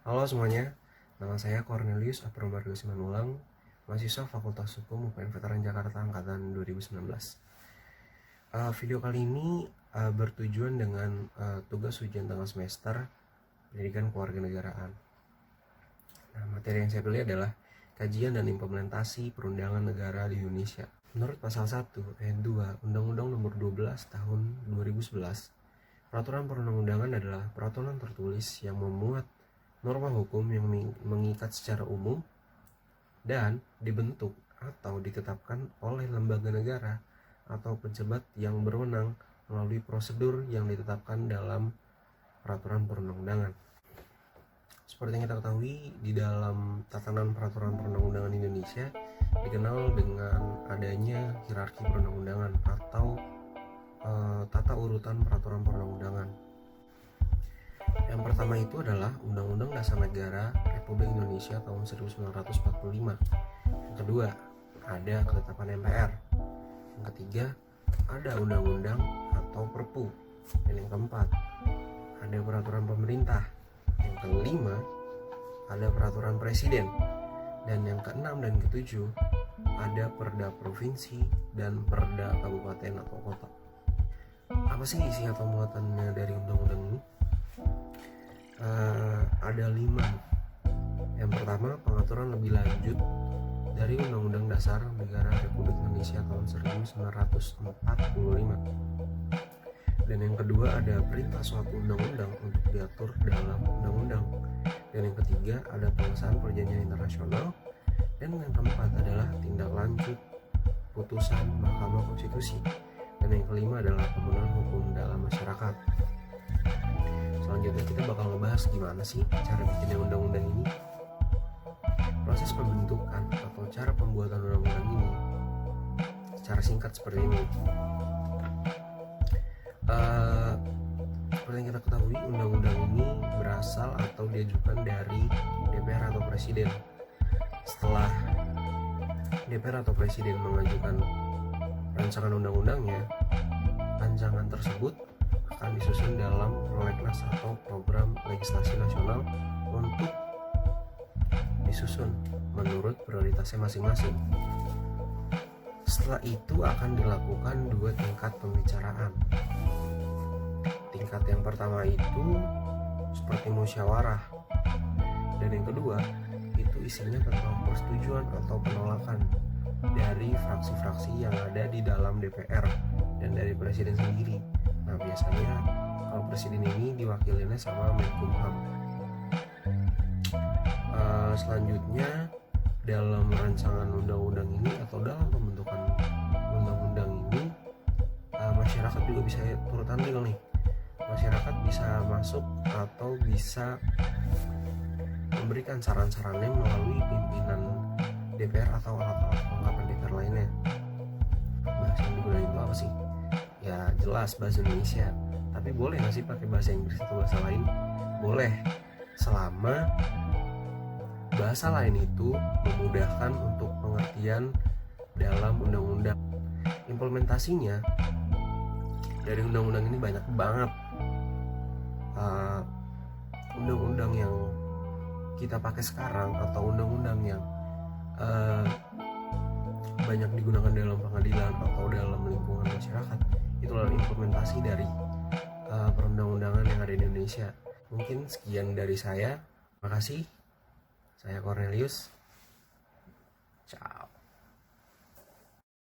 Halo semuanya, nama saya Cornelius Apromargo Simanulang, mahasiswa Fakultas Hukum UPN Veteran Jakarta Angkatan 2019. Video kali ini bertujuan dengan tugas ujian tengah semester Pendidikan Kewarganegaraan. Nah, materi yang saya pilih adalah kajian dan implementasi perundangan negara di Indonesia. Menurut pasal 1 ayat 2 Undang-Undang Nomor 12 Tahun 2011, peraturan perundang-undangan adalah peraturan tertulis yang memuat norma hukum yang mengikat secara umum dan dibentuk atau ditetapkan oleh lembaga negara atau pejabat yang berwenang melalui prosedur yang ditetapkan dalam peraturan perundang-undangan. Seperti yang kita ketahui, di dalam tatanan peraturan perundang-undangan Indonesia dikenal dengan adanya hierarki perundang-undangan atau tata urutan peraturan perundang-undangan. Yang pertama itu adalah Undang-Undang Dasar Negara Republik Indonesia tahun 1945. Yang kedua, ada ketetapan MPR. Yang ketiga, ada undang-undang atau Perpu. Dan yang keempat, ada peraturan pemerintah. Yang kelima, ada peraturan presiden. Dan yang keenam dan ketujuh, ada perda provinsi dan perda kabupaten atau kota. Apa sih isi atau muatannya dari undang-undang ini? Ada 5. Yang pertama, pengaturan lebih lanjut dari Undang-Undang Dasar Negara Republik Indonesia tahun 1945. Dan yang kedua, ada perintah suatu undang-undang untuk diatur dalam undang-undang. Dan yang ketiga, ada pengesahan perjanjian internasional. Dan yang keempat adalah tindak lanjut putusan Mahkamah Konstitusi. Dan yang kelima adalah pemenuhan hukum dalam masyarakat. Selanjutnya kita bakal ngebahas gimana sih cara bikinnya undang-undang ini. Proses pembentukan atau cara pembuatan undang-undang ini secara singkat seperti ini. Seperti yang kita ketahui, undang-undang ini berasal atau diajukan dari DPR atau Presiden. Setelah DPR atau Presiden mengajukan rancangan undang-undangnya, rancangan tersebut akan disusun dalam prolegnas atau program legislasi nasional untuk disusun menurut prioritasnya masing-masing. Setelah itu akan dilakukan 2 tingkat pembicaraan. Tingkat yang pertama itu seperti musyawarah, dan yang kedua itu isinya tentang persetujuan atau penolakan dari fraksi-fraksi yang ada di dalam DPR dan dari Presiden sendiri. Nah, biasanya kalau Presiden ini diwakilinnya sama Menkumham. Selanjutnya, dalam rancangan undang-undang ini atau dalam pembentukan undang-undang ini, masyarakat juga bisa turut andil nih. Masyarakat bisa masuk atau bisa memberikan saran-sarannya melalui pimpinan DPR atau alat-alat kelengkapan DPR lainnya. Bahasa yang digunakan itu apa sih? Ya jelas bahasa Indonesia. Tapi boleh nggak sih pakai bahasa Inggris atau bahasa lain? Boleh, selama bahasa lain itu memudahkan untuk pengertian dalam undang-undang. Implementasinya dari undang-undang ini banyak banget. Undang-undang yang kita pakai sekarang atau undang-undang yang banyak digunakan dalam pengadilan atau dalam lingkungan masyarakat, itu adalah implementasi dari perundang-undangan yang ada di Indonesia. Mungkin sekian dari saya. Makasih. Saya Cornelius. Ciao.